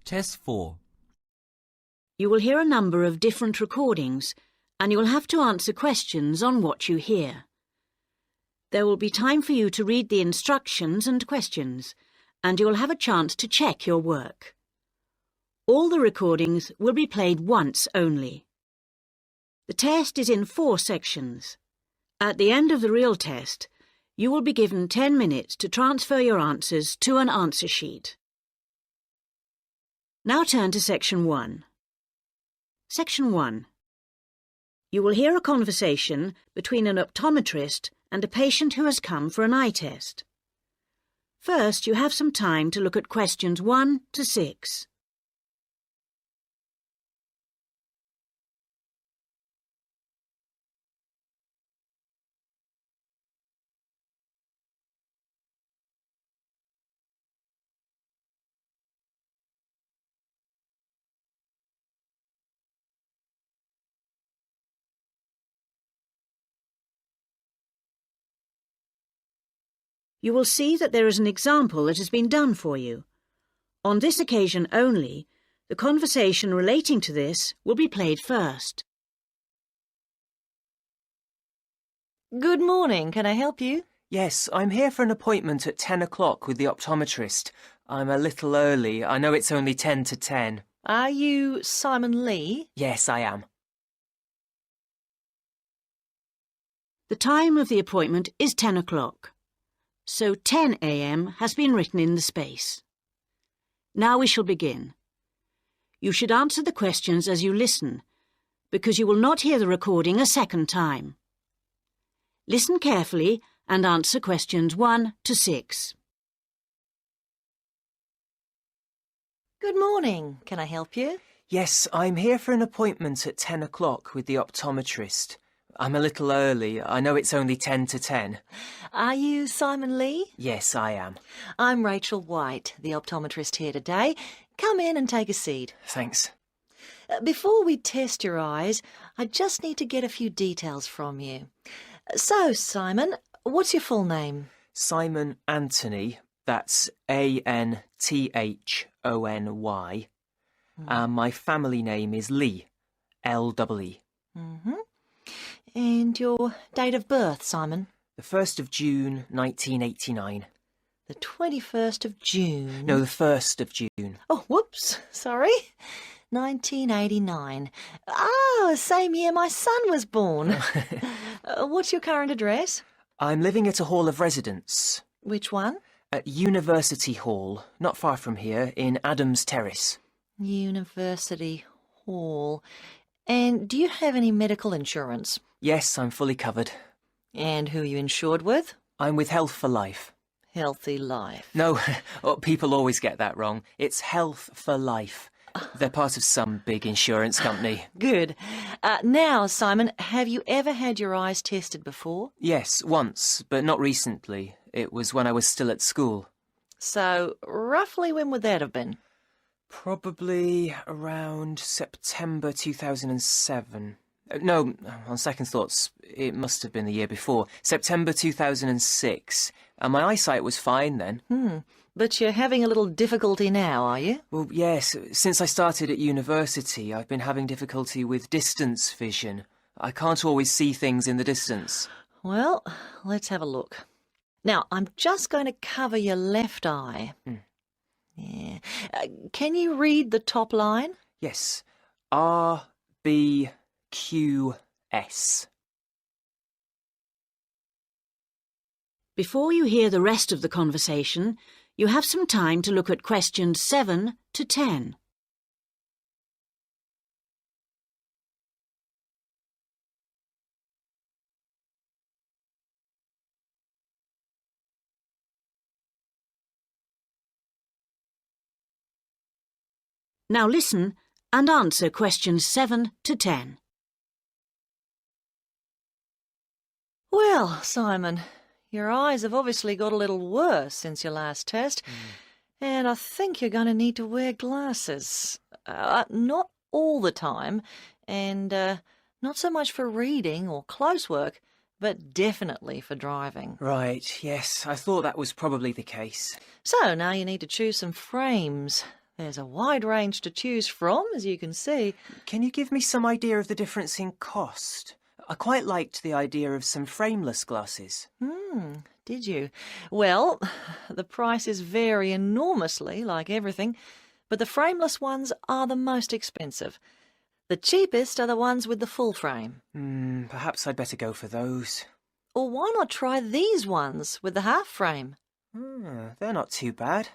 Test 4. You will hear a number of different recordings, and you will have to answer questions on what you hear. There will be time for you to read the instructions and questions, and you will have a chance to check your work. All the recordings will be played once only. The test is in 4 sections. At the end of the real test, you will be given 10 minutes to transfer your answers to an answer sheet. Now turn to Section 1. Section 1. You will hear a conversation between an optometrist and a patient who has come for an eye test. First, you have some time to look at questions 1 to 6. You will see that there is an example that has been done for you. On this occasion only, the conversation relating to this will be played first. Good morning. Can I help you? Yes, I'm here for an appointment at 10 o'clock with the optometrist. I'm a little early. I know it's only 10 to 10. Are you Simon Lee? Yes, I am. The time of the appointment is 10 o'clock. So 10 a.m. has been written in the space. Now we shall begin. You should answer the questions as you listen, because you will not hear the recording a second time. Listen carefully and answer questions 1 to 6. Good morning. Can I help you? Yes, I'm here for an appointment at 10 o'clock with the optometrist. I'm a little early. I know it's only 10 to 10. Are you Simon Lee? Yes, I am. I'm Rachel White, the optometrist here today. Come in and take a seat. Thanks. Before we test your eyes, I just need to get a few details from you. So, Simon, what's your full name? Simon Anthony. That's A-N-T-H-O-N-Y. And my family name is Lee. L-E-E. And your date of birth, Simon? The 1st of June, 1989. The 21st of June? No, the 1st of June. Oh, whoops, sorry. 1989. Ah, same year my son was born. What's your current address? I'm living at a hall of residence. Which one? At University Hall, not far from here, in Adams Terrace. University Hall. And do you have any medical insurance? Yes, I'm fully covered. And who are you insured with? I'm with Health for Life. Healthy Life. No, people always get that wrong. It's Health for Life. They're part of some big insurance company. Good. Now, Simon, have you ever had your eyes tested before? Yes, once, but not recently. It was when I was still at school. So, roughly when would that have been? Probably around September 2007. No, on second thoughts, it must have been the year before. September 2006. And my eyesight was fine then. But you're having a little difficulty now, are you? Well, yes. Since I started at university, I've been having difficulty with distance vision. I can't always see things in the distance. Well, let's have a look. Now, I'm just going to cover your left eye. Yeah. Can you read the top line? Yes. R-B-Q-S. Before you hear the rest of the conversation, you have some time to look at questions 7 to 10. Now listen and answer questions 7 to 10. Well, Simon, your eyes have obviously got a little worse since your last test, and I think you're going to need to wear glasses. Not all the time, and not so much for reading or close work, but definitely for driving. Right, yes, I thought that was probably the case. So now you need to choose some frames. There's a wide range to choose from, as you can see. Can you give me some idea of the difference in cost? I quite liked the idea of some frameless glasses. Did you? Well, the prices vary enormously, like everything, but the frameless ones are the most expensive. The cheapest are the ones with the full frame. Perhaps I'd better go for those. Or why not try these ones with the half frame? They're not too bad.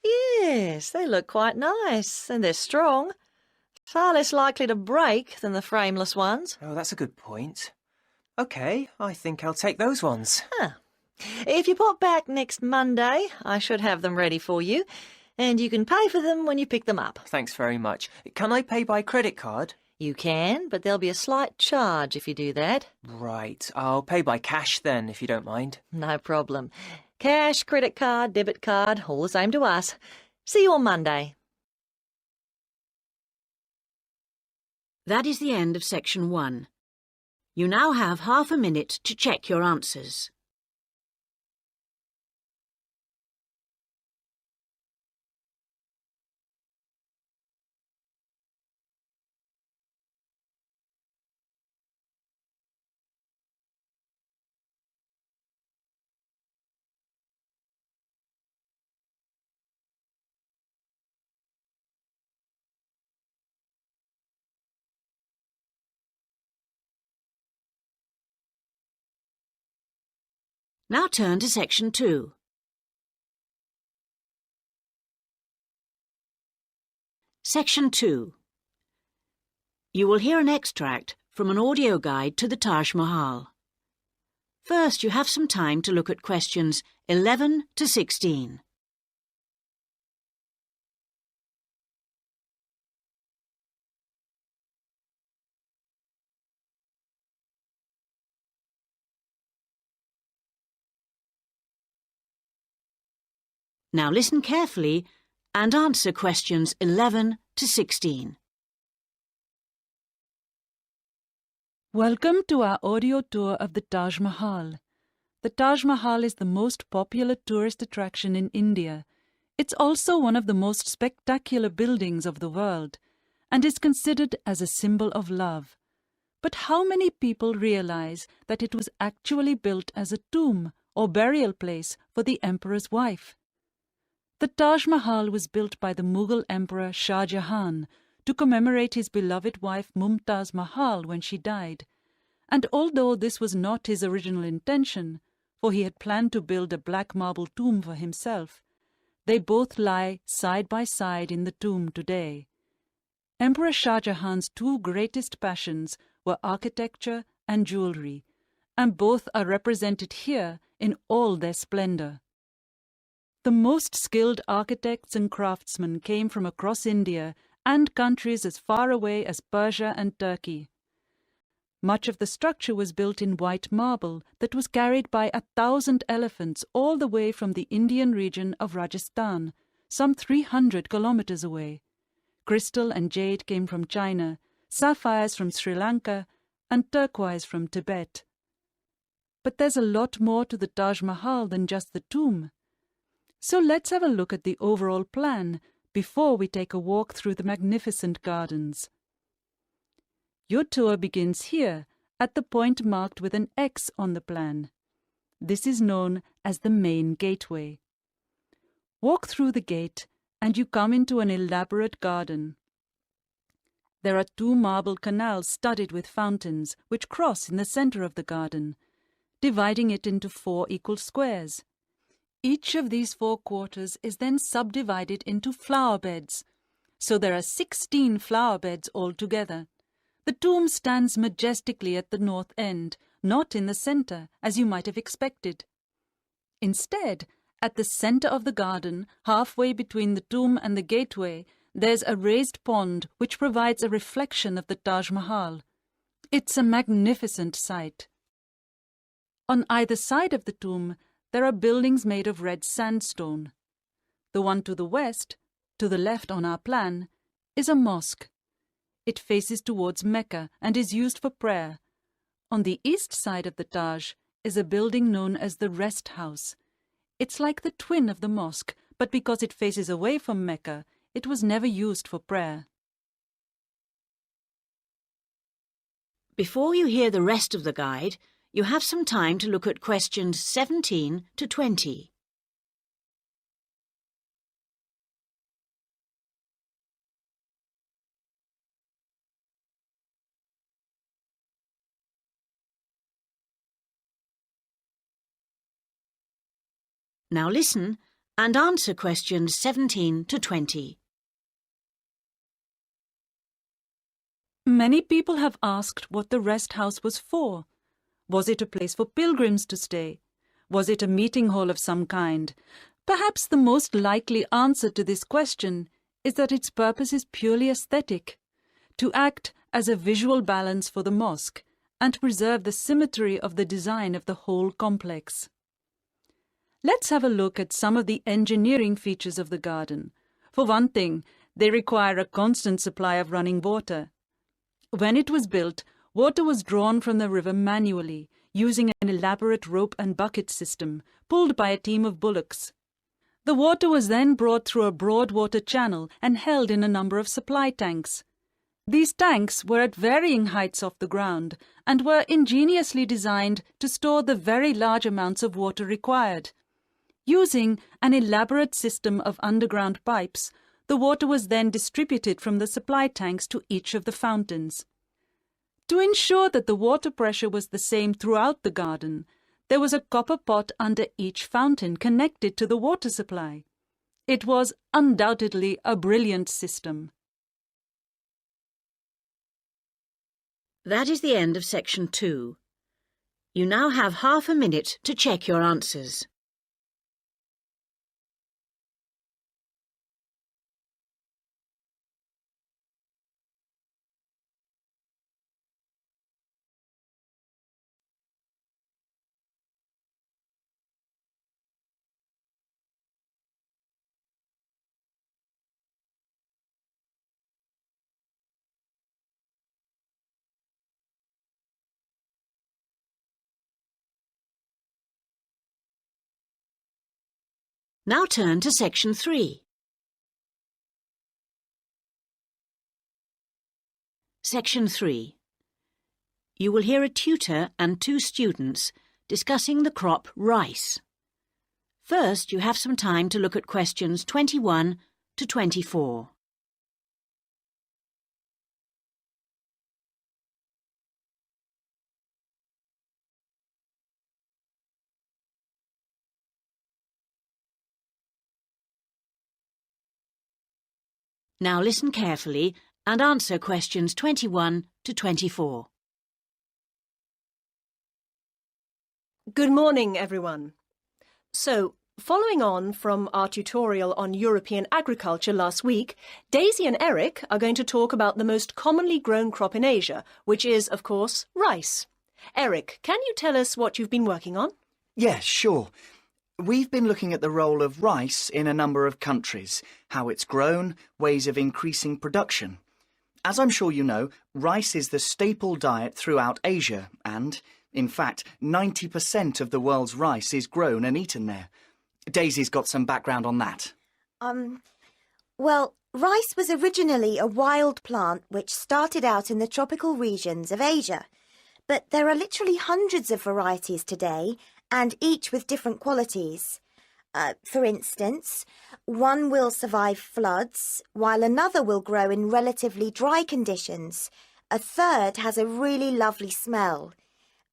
Yes, they look quite nice, and they're strong. Far less likely to break than the frameless ones. Oh, that's a good point. OK, I think I'll take those ones. If you pop back next Monday, I should have them ready for you, and you can pay for them when you pick them up. Thanks very much. Can I pay by credit card? You can, but there'll be a slight charge if you do that. Right, I'll pay by cash then, if you don't mind. No problem. Cash, credit card, debit card, all the same to us. See you on Monday. That is the end of section 1. You now have half a minute to check your answers. Now turn to section 2. Section 2. You will hear an extract from an audio guide to the Taj Mahal. First, you have some time to look at questions 11 to 16. Now listen carefully and answer questions 11 to 16. Welcome to our audio tour of the Taj Mahal. The Taj Mahal is the most popular tourist attraction in India. It's also one of the most spectacular buildings of the world and is considered as a symbol of love. But how many people realize that it was actually built as a tomb or burial place for the emperor's wife? The Taj Mahal was built by the Mughal Emperor Shah Jahan to commemorate his beloved wife Mumtaz Mahal when she died. And although this was not his original intention, for he had planned to build a black marble tomb for himself, they both lie side by side in the tomb today. Emperor Shah Jahan's two greatest passions were architecture and jewelry, and both are represented here in all their splendor. The most skilled architects and craftsmen came from across India and countries as far away as Persia and Turkey. Much of the structure was built in white marble that was carried by 1,000 elephants all the way from the Indian region of Rajasthan, some 300 kilometers away. Crystal and jade came from China, sapphires from Sri Lanka, and turquoise from Tibet. But there's a lot more to the Taj Mahal than just the tomb. So let's have a look at the overall plan before we take a walk through the magnificent gardens. Your tour begins here, at the point marked with an X on the plan. This is known as the main gateway. Walk through the gate and you come into an elaborate garden. There are 2 marble canals studded with fountains which cross in the center of the garden, dividing it into 4 equal squares. Each of these 4 quarters is then subdivided into flower beds, so there are 16 flower beds altogether. The tomb stands majestically at the north end, not in the center, as you might have expected. Instead, at the center of the garden, halfway between the tomb and the gateway, there's a raised pond which provides a reflection of the Taj Mahal. It's a magnificent sight. On either side of the tomb, there are buildings made of red sandstone. The one to the west, to the left on our plan, is a mosque. It faces towards Mecca and is used for prayer. On the east side of the Taj is a building known as the Rest House. It's like the twin of the mosque, but because it faces away from Mecca, it was never used for prayer. Before you hear the rest of the guide, you have some time to look at questions 17 to 20. Now listen and answer questions 17 to 20. Many people have asked what the rest house was for. Was it a place for pilgrims to stay? Was it a meeting hall of some kind? Perhaps the most likely answer to this question is that its purpose is purely aesthetic, to act as a visual balance for the mosque and preserve the symmetry of the design of the whole complex. Let's have a look at some of the engineering features of the garden. For one thing, they require a constant supply of running water. When it was built, water was drawn from the river manually, using an elaborate rope and bucket system, pulled by a team of bullocks. The water was then brought through a broad water channel and held in a number of supply tanks. These tanks were at varying heights off the ground and were ingeniously designed to store the very large amounts of water required. Using an elaborate system of underground pipes, the water was then distributed from the supply tanks to each of the fountains. To ensure that the water pressure was the same throughout the garden, there was a copper pot under each fountain connected to the water supply. It was undoubtedly a brilliant system. That is the end of section 2. You now have half a minute to check your answers. Now turn to section 3. Section 3. You will hear a tutor and 2 students discussing the crop rice. First, you have some time to look at questions 21 to 24. Now listen carefully and answer questions 21 to 24. Good morning, everyone. So, following on from our tutorial on European agriculture last week, Daisy and Eric are going to talk about the most commonly grown crop in Asia, which is, of course, rice. Eric, can you tell us what you've been working on? Yes, sure. We've been looking at the role of rice in a number of countries, how it's grown, ways of increasing production. As I'm sure you know, rice is the staple diet throughout Asia and, in fact, 90% of the world's rice is grown and eaten there. Daisy's got some background on that. Well, rice was originally a wild plant which started out in the tropical regions of Asia. But there are literally hundreds of varieties today, and each with different qualities. For instance, one will survive floods, while another will grow in relatively dry conditions. A third has a really lovely smell.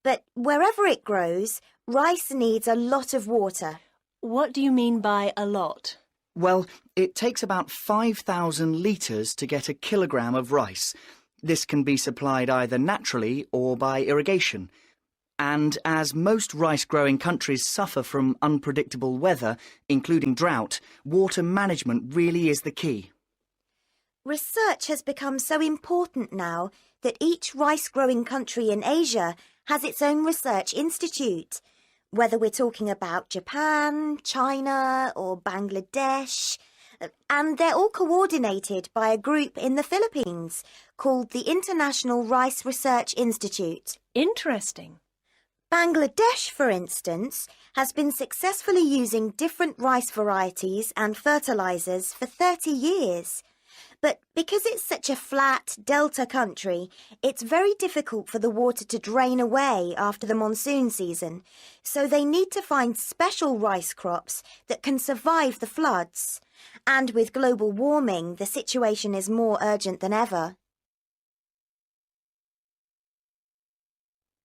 But wherever it grows, rice needs a lot of water. What do you mean by a lot? Well, it takes about 5,000 litres to get a kilogram of rice. This can be supplied either naturally or by irrigation. And as most rice-growing countries suffer from unpredictable weather, including drought, water management really is the key. Research has become so important now that each rice-growing country in Asia has its own research institute. Whether we're talking about Japan, China or Bangladesh, and they're all coordinated by a group in the Philippines called the International Rice Research Institute. Interesting. Bangladesh, for instance, has been successfully using different rice varieties and fertilizers for 30 years. But because it's such a flat delta country, it's very difficult for the water to drain away after the monsoon season, so they need to find special rice crops that can survive the floods. And with global warming, the situation is more urgent than ever.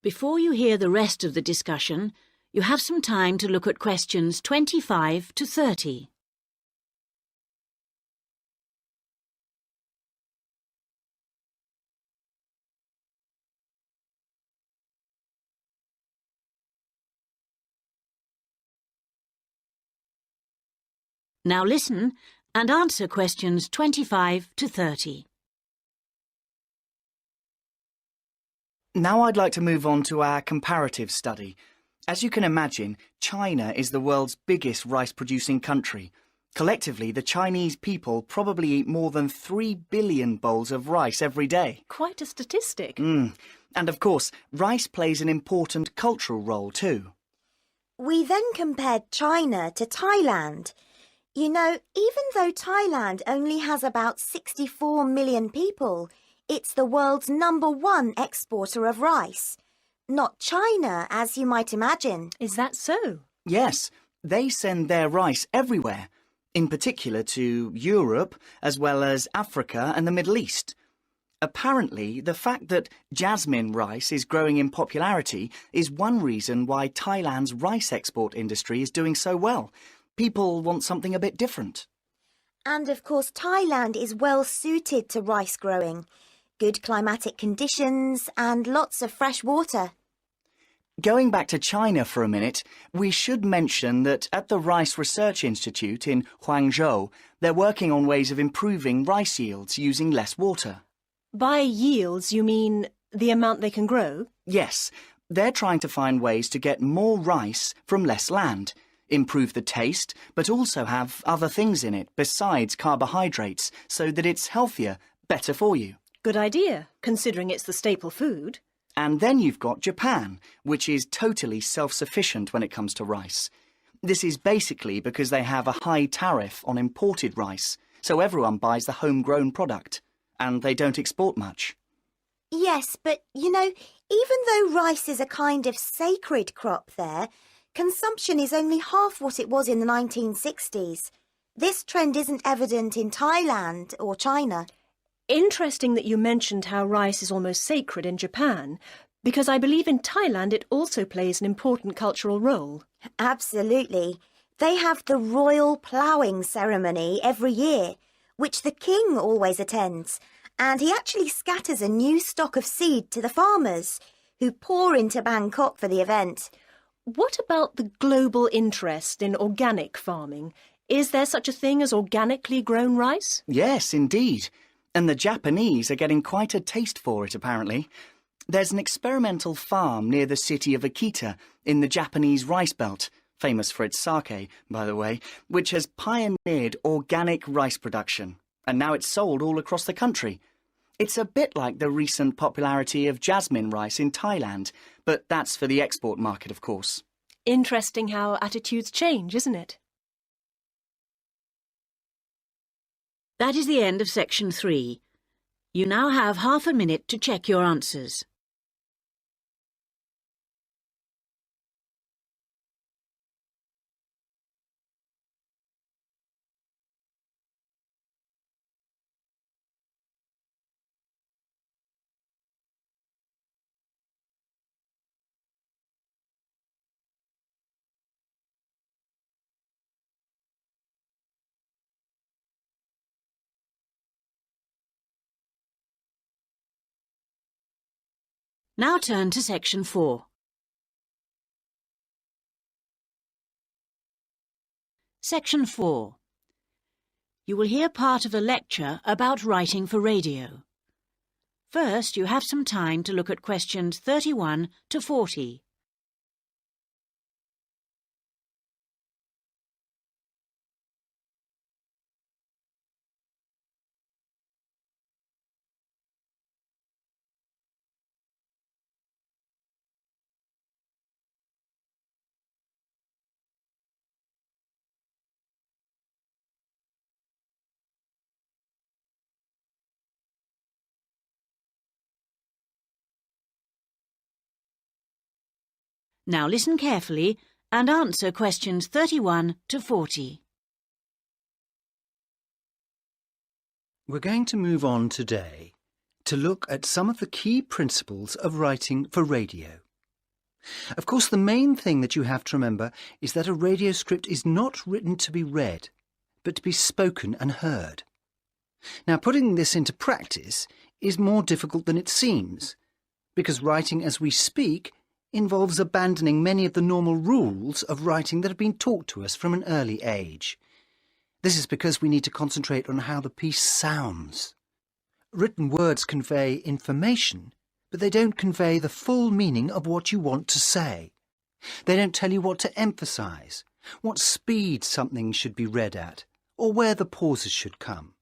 Before you hear the rest of the discussion, you have some time to look at questions 25 to 30. Now listen and answer questions 25 to 30. Now I'd like to move on to our comparative study. As you can imagine, China is the world's biggest rice-producing country. Collectively, the Chinese people probably eat more than 3 billion bowls of rice every day. Quite a statistic. And of course, rice plays an important cultural role too. We then compared China to Thailand. You know, even though Thailand only has about 64 million people, it's the world's #1 exporter of rice. Not China, as you might imagine. Is that so? Yes, they send their rice everywhere, in particular to Europe, as well as Africa and the Middle East. Apparently, the fact that jasmine rice is growing in popularity is one reason why Thailand's rice export industry is doing so well. People want something a bit different. And of course, Thailand is well suited to rice growing. Good climatic conditions and lots of fresh water. Going back to China for a minute, we should mention that at the Rice Research Institute in Huangzhou, they're working on ways of improving rice yields using less water. By yields, you mean the amount they can grow? Yes, they're trying to find ways to get more rice from less land, improve the taste, but also have other things in it besides carbohydrates so that it's healthier, better for you. Good idea, considering it's the staple food. And then you've got Japan, which is totally self-sufficient when it comes to rice. This is basically because they have a high tariff on imported rice, so everyone buys the homegrown product, and they don't export much. Yes, but, you know, even though rice is a kind of sacred crop there, consumption is only half what it was in the 1960s. This trend isn't evident in Thailand or China. Interesting that you mentioned how rice is almost sacred in Japan, because I believe in Thailand it also plays an important cultural role. Absolutely. They have the royal ploughing ceremony every year, which the king always attends, and he actually scatters a new stock of seed to the farmers, who pour into Bangkok for the event. What about the global interest in organic farming? Is there such a thing as organically grown rice? Yes, indeed. And the Japanese are getting quite a taste for it, apparently. There's an experimental farm near the city of Akita in the Japanese rice belt, famous for its sake, by the way, which has pioneered organic rice production, and now it's sold all across the country. It's a bit like the recent popularity of jasmine rice in Thailand, but that's for the export market, of course. Interesting how attitudes change, isn't it? That is the end of section 3. You now have half a minute to check your answers. Now turn to section 4. Section 4. You will hear part of a lecture about writing for radio. First, you have some time to look at questions 31 to 40. Now listen carefully and answer questions 31 to 40. We're going to move on today to look at some of the key principles of writing for radio. Of course, the main thing that you have to remember is that a radio script is not written to be read, but to be spoken and heard. Now, putting this into practice is more difficult than it seems, because writing as we speak involves abandoning many of the normal rules of writing that have been taught to us from an early age. This is because we need to concentrate on how the piece sounds. Written words convey information, but they don't convey the full meaning of what you want to say. They don't tell you what to emphasise, what speed something should be read at, or where the pauses should come.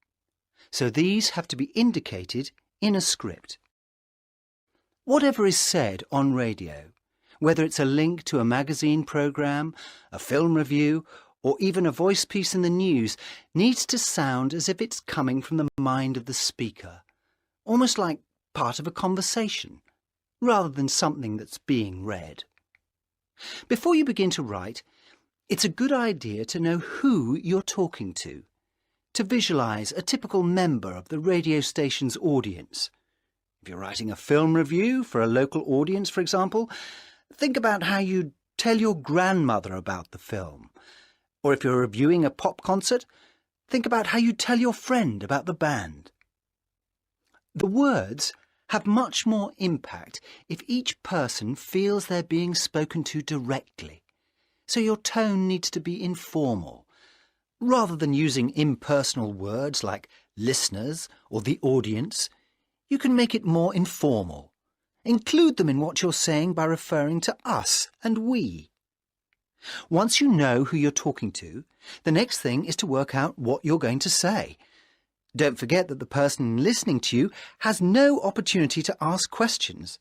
So these have to be indicated in a script. Whatever is said on radio, whether it's a link to a magazine programme, a film review, or even a voice piece in the news, needs to sound as if it's coming from the mind of the speaker, almost like part of a conversation, rather than something that's being read. Before you begin to write, it's a good idea to know who you're talking to visualise a typical member of the radio station's audience. If you're writing a film review for a local audience, for example, think about how you'd tell your grandmother about the film. Or if you're reviewing a pop concert, think about how you'd tell your friend about the band. The words have much more impact if each person feels they're being spoken to directly. So your tone needs to be informal. Rather than using impersonal words like listeners or the audience, you can make it more informal. Include them in what you're saying by referring to us and we. Once you know who you're talking to, the next thing is to work out what you're going to say. Don't forget that the person listening to you has no opportunity to ask questions.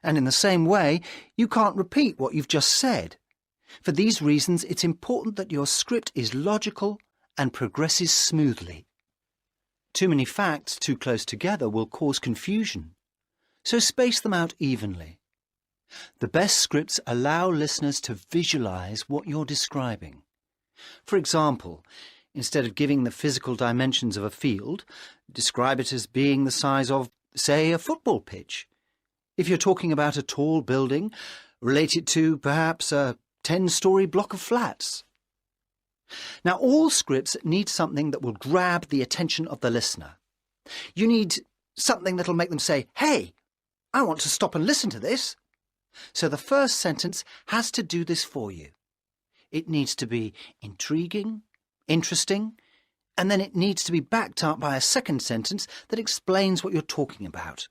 And in the same way, you can't repeat what you've just said. For these reasons, it's important that your script is logical and progresses smoothly. Too many facts too close together will cause confusion, so space them out evenly. The best scripts allow listeners to visualise what you're describing. For example, instead of giving the physical dimensions of a field, describe it as being the size of, say, a football pitch. If you're talking about a tall building, relate it to perhaps a 10-storey block of flats. Now, all scripts need something that will grab the attention of the listener. You need something that'll make them say, "Hey, I want to stop and listen to this." So the first sentence has to do this for you. It needs to be intriguing, interesting, and then it needs to be backed up by a second sentence that explains what you're talking about.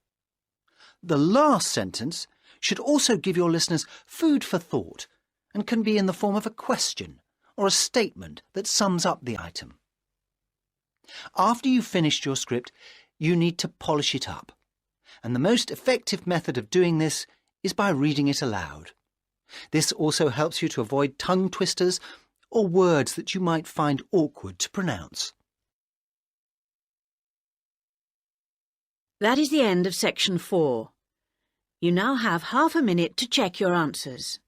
The last sentence should also give your listeners food for thought and can be in the form of a question or a statement that sums up the item. After you've finished your script, you need to polish it up. And the most effective method of doing this is by reading it aloud. This also helps you to avoid tongue twisters or words that you might find awkward to pronounce. That is the end of section 4. You now have half a minute to check your answers.